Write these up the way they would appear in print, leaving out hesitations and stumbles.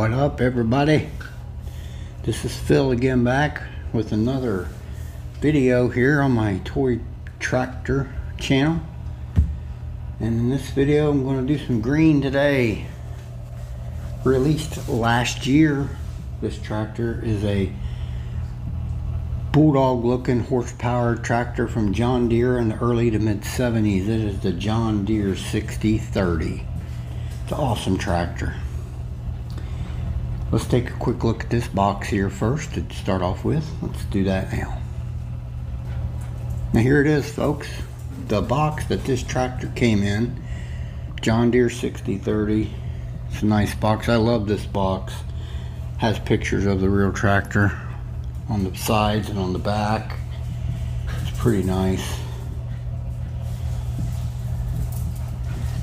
What up, everybody? This is Phil again, back with another video here on my toy tractor channel. And in this video I'm going to do some green today. Released last year. This tractor is a bulldog looking horsepower tractor from John Deere in the early to mid 70s. It is the John Deere 6030. It's an awesome tractor. Let's take a quick look at this box here first to start off with. Let's do that now. Now here it is, folks. The box that this tractor came in. John Deere 6030. It's a nice box. I love this box. Has pictures of the real tractor on the sides and on the back. It's pretty nice.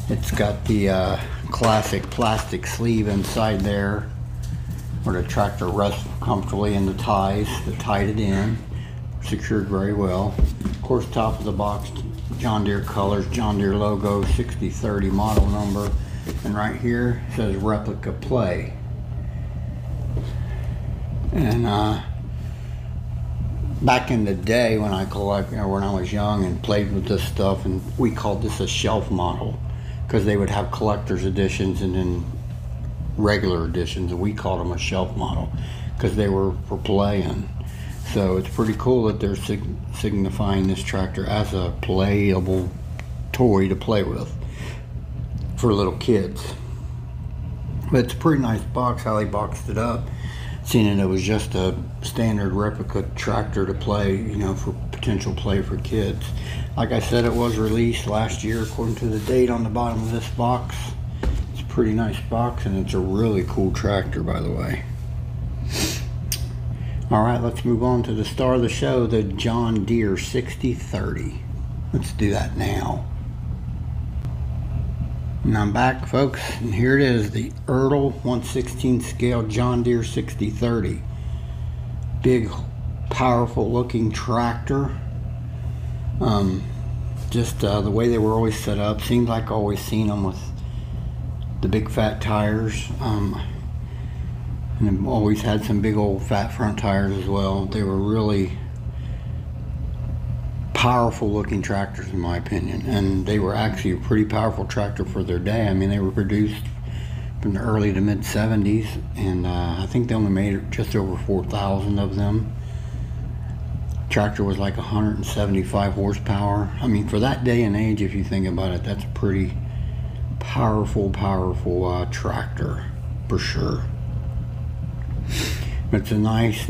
It's got the classic plastic sleeve inside there, where the tractor rests comfortably in the ties that tied it in, secured very well. Of course, top of the box, John Deere colors, John Deere logo, 6030 model number, and right here it says replica play. And back in the day when I when I was young and played with this stuff, and we called this a shelf model because they would have collector's editions and then regular editions, and we called them a shelf model because they were for playing. So it's pretty cool that they're signifying this tractor as a playable toy to play with for little kids. But it's a pretty nice box how they boxed it up, seeing it was just a standard replica tractor to play, you know, for potential play for kids. Like I said, it was released last year according to the date on the bottom of this box. Pretty nice box, and it's a really cool tractor, by the way. Alright, let's move on to the star of the show, the John Deere 6030. Let's do that now. And I'm back, folks, and here it is, the Ertl 1/16 scale John Deere 6030. Big, powerful looking tractor. Just the way they were always set up, seems like I've always seen them with the big fat tires, and I've always had some big old fat front tires as well. They were really powerful looking tractors in my opinion, and they were actually a pretty powerful tractor for their day. I mean, they were produced from the early to mid 70s, and I think they only made just over 4,000 of them. Tractor was like 175 horsepower. I mean, for that day and age, if you think about it, that's a pretty powerful tractor for sure. It's a nice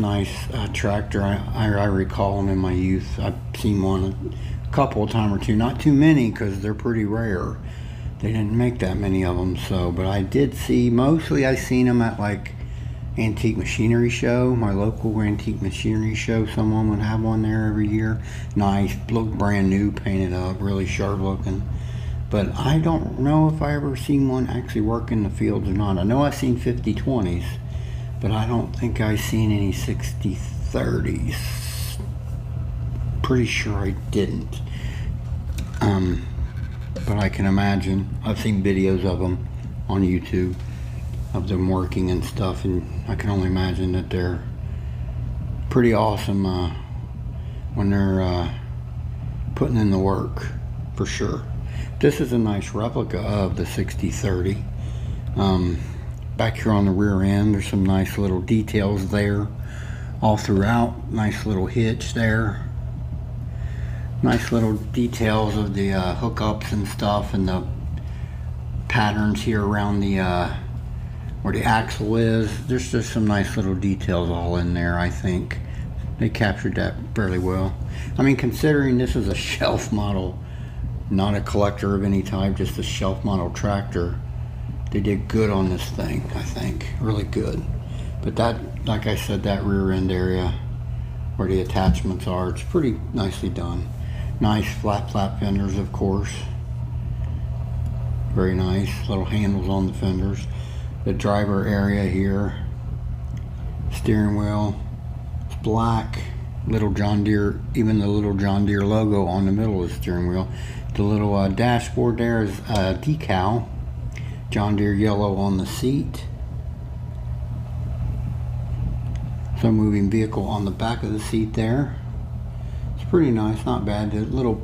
tractor. I recall them in my youth. I've seen one a couple of times or two, not too many because they're pretty rare. They didn't make that many of them, so, but I did see, mostly I seen them at like antique machinery show, my local antique machinery show. Someone would have one there every year. Nice, look brand new, painted up, really sharp looking. But I don't know if I ever seen one actually work in the fields or not. I know I've seen 5020s, but I don't think I've seen any 6030s. Pretty sure I didn't. But I can imagine. I've seen videos of them on YouTube, of them working and stuff, and I can only imagine that they're pretty awesome when they're putting in the work, for sure. This is a nice replica of the 6030. Back here on the rear end, there's some nice little details there all throughout. Nice little hitch there. Nice little details of the hookups and stuff, and the patterns here around the where the axle is. There's just some nice little details all in there. I think they captured that fairly well. I mean, considering this is a shelf model, not a collector of any type, just a shelf model tractor, they did good on this thing, I think. Really good. But that, like I said, that rear end area where the attachments are, it's pretty nicely done. Nice flat fenders, of course. Very nice. Little handles on the fenders. The driver area here. Steering wheel. It's black. Little John Deere, even the little John Deere logo on the middle of the steering wheel. The little dashboard there is a decal, John Deere yellow on the seat. slow moving vehicle on the back of the seat there. It's pretty nice, not bad. The little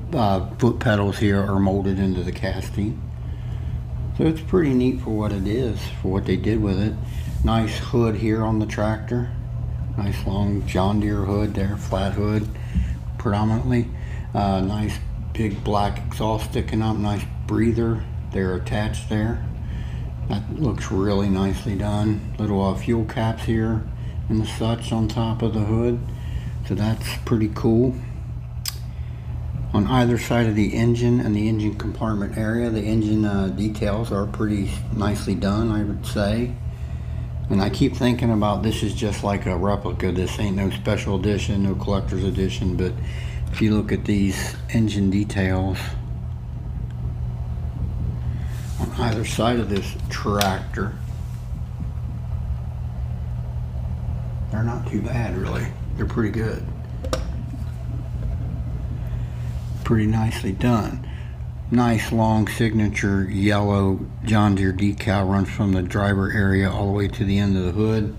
foot pedals here are molded into the casting. So it's pretty neat for what it is, for what they did with it. Nice hood here on the tractor. Nice long John Deere hood there, flat hood predominantly. Nice big black exhaust sticking up, nice breather. They're attached there. That looks really nicely done. Little fuel caps here and such on top of the hood. So that's pretty cool. On either side of the engine and the engine compartment area, the engine details are pretty nicely done, I would say. And I keep thinking about this is just like a replica. This ain't no special edition, no collector's edition, but if you look at these engine details on either side of this tractor, they're not too bad really. They're pretty good. Pretty nicely done. Nice long signature yellow John Deere decal runs from the driver area all the way to the end of the hood.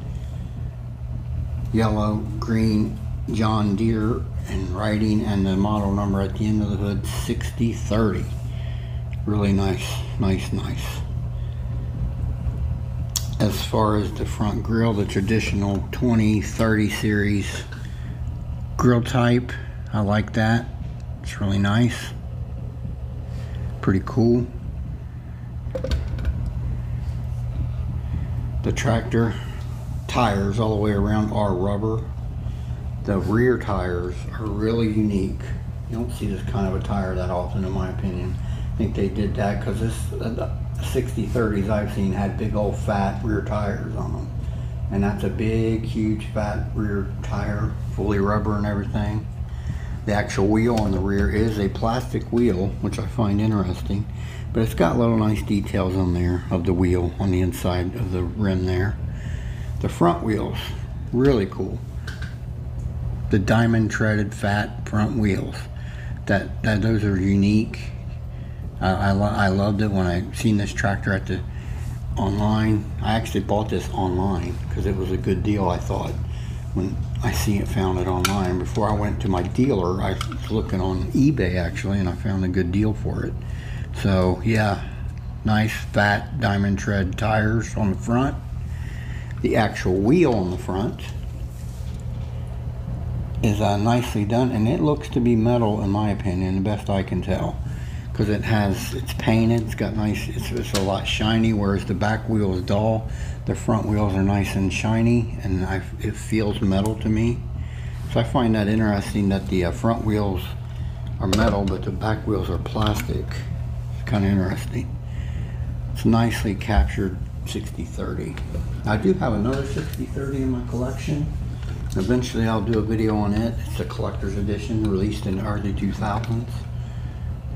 Yellow, green John Deere in writing, and the model number at the end of the hood, 6030. Really nice. As far as the front grille, the traditional 2030 series grille type, I like that. It's really nice. Pretty cool. The tractor tires all the way around are rubber. The rear tires are really unique. You don't see this kind of a tire that often, in my opinion. I think they did that because the 6030s I've seen had big old fat rear tires on them. And that's a big, huge, fat rear tire, fully rubber and everything. The actual wheel on the rear is a plastic wheel, which I find interesting, but it's got little nice details on there of the wheel on the inside of the rim there. The front wheels, really cool. The diamond treaded fat front wheels. Those are unique. I loved it when I seen this tractor at the online. I actually bought this online because it was a good deal, I thought. When I found it online. Before I went to my dealer, I was looking on eBay actually, and I found a good deal for it. So yeah, nice fat diamond tread tires on the front. The actual wheel on the front is nicely done, and it looks to be metal in my opinion, the best I can tell, because it's painted. It's got nice. It's a lot shiny, whereas the back wheel is dull. The front wheels are nice and shiny, and it feels metal to me. So I find that interesting that the front wheels are metal, but the back wheels are plastic. It's kind of interesting. It's nicely captured 6030. I do have another 6030 in my collection. Eventually I'll do a video on it. It's a collector's edition released in the early 2000s.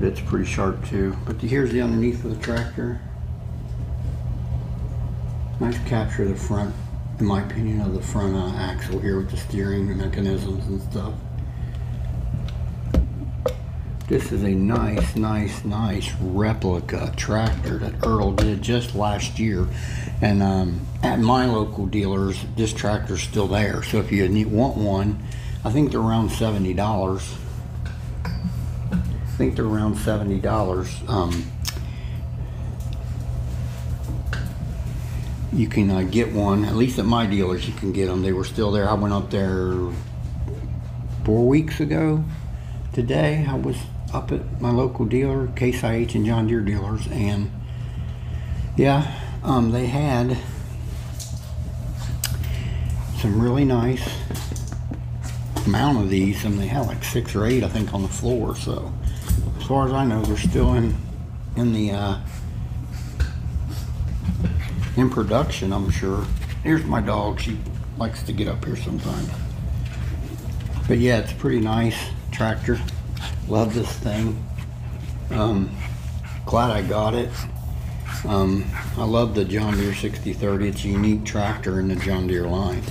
It's pretty sharp too. But here's the underneath of the tractor. Nice capture of the front, in my opinion, of the front axle here with the steering mechanisms and stuff. This is a nice replica tractor that Ertl did just last year. And at my local dealers, this tractor's still there. So if you want one, I think they're around $70. I think they're around $70. You can get one, at least at my dealers you can get them. They were still there. I went up there 4 weeks ago today. I was up at my local dealer, Case IH and John Deere dealers, and yeah, they had some really nice amount of these, and they had like 6 or 8 I think on the floor. So as far as I know, they're still in production, I'm sure. Here's my dog. She likes to get up here sometimes. But yeah, it's a pretty nice tractor. Love this thing. Glad I got it. I love the John Deere 6030. It's a unique tractor in the John Deere line.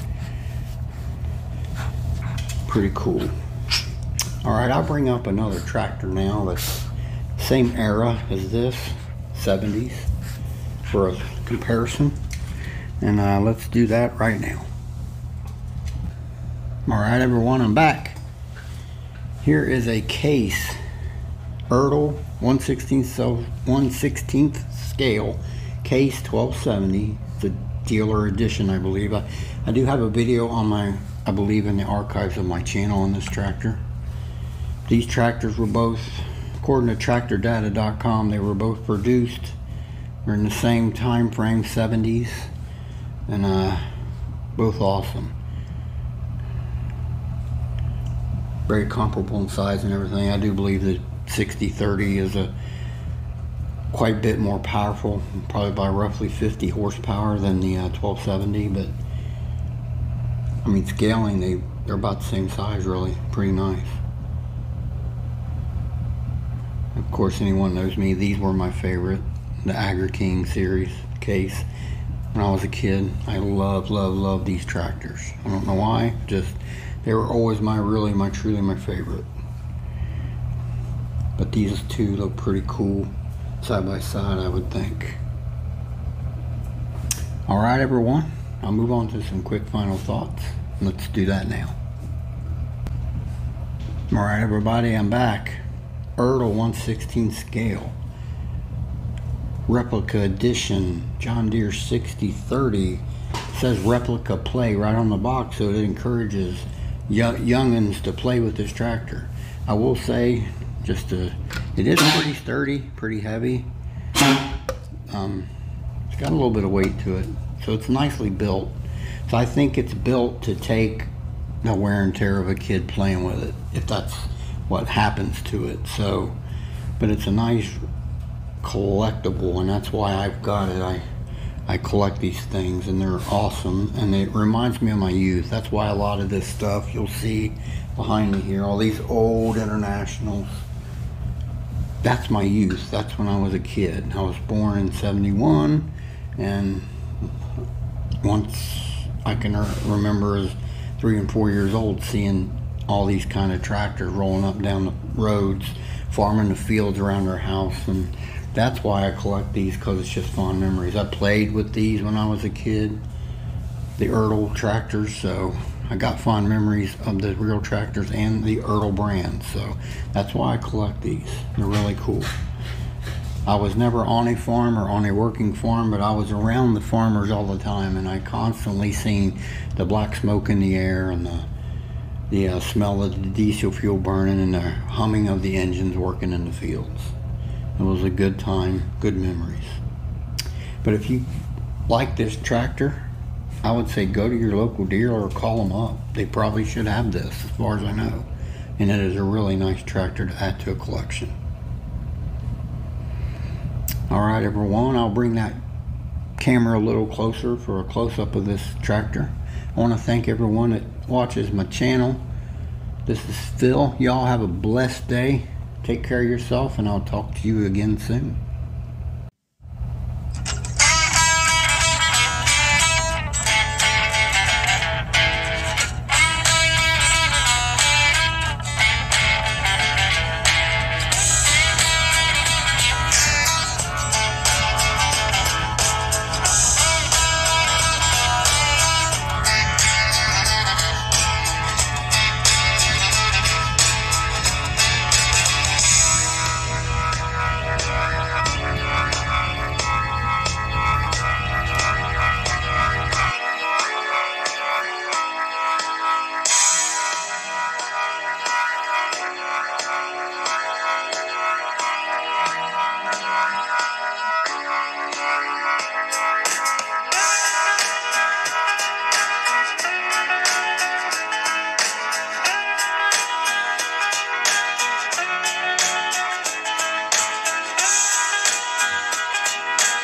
Pretty cool. Alright, I'll bring up another tractor now that's same era as this, 70s, for a comparison. And let's do that right now. Alright everyone, I'm back. Here is a case, Ertl 1/16th scale, case 1270. It's a dealer edition, I believe. I do have a video on I believe in the archives of my channel on this tractor. These tractors were both, according to tractordata.com, they were both produced. We're in the same time frame, 70s, and both awesome. Very comparable in size and everything. I do believe the 6030 is quite a bit more powerful, probably by roughly 50 horsepower than the 1270, but I mean, scaling, they're about the same size, really. Pretty nice. Of course, anyone knows me, these were my favorite, the Agri King series case. When I was a kid, I love these tractors. I don't know why, just they were always truly my favorite. But these two look pretty cool side by side, I would think. Alright everyone, I'll move on to some quick final thoughts. Let's do that now. Alright everybody, I'm back. Ertl 1/16 scale. Replica edition, John Deere 6030. Says replica play right on the box, so it encourages youngins to play with this tractor. I will say, it is pretty sturdy, pretty heavy. It's got a little bit of weight to it, so it's nicely built. So I think it's built to take the wear and tear of a kid playing with it, if that's what happens to it. So, but it's a nice collectible, and that's why I've got it. I collect these things, and they're awesome, and it reminds me of my youth. That's why a lot of this stuff you'll see behind me here, all these old Internationals, that's my youth. That's when I was a kid. I was born in 71, and once I can remember as 3 and 4 years old, seeing all these kind of tractors rolling up down the roads, farming the fields around our house, and that's why I collect these, because it's just fond memories. I played with these when I was a kid, the Ertl tractors, so I got fond memories of the real tractors and the Ertl brand, so that's why I collect these. They're really cool. I was never on a farm or on a working farm, but I was around the farmers all the time, and I constantly seen the black smoke in the air and the smell of the diesel fuel burning and the humming of the engines working in the fields. It was a good time, good memories. But if you like this tractor, I would say go to your local dealer or call them up. They probably should have this, as far as I know. And it is a really nice tractor to add to a collection. Alright everyone, I'll bring that camera a little closer for a close-up of this tractor. I want to thank everyone that watches my channel. This is Phil. Y'all have a blessed day. Take care of yourself, and I'll talk to you again soon.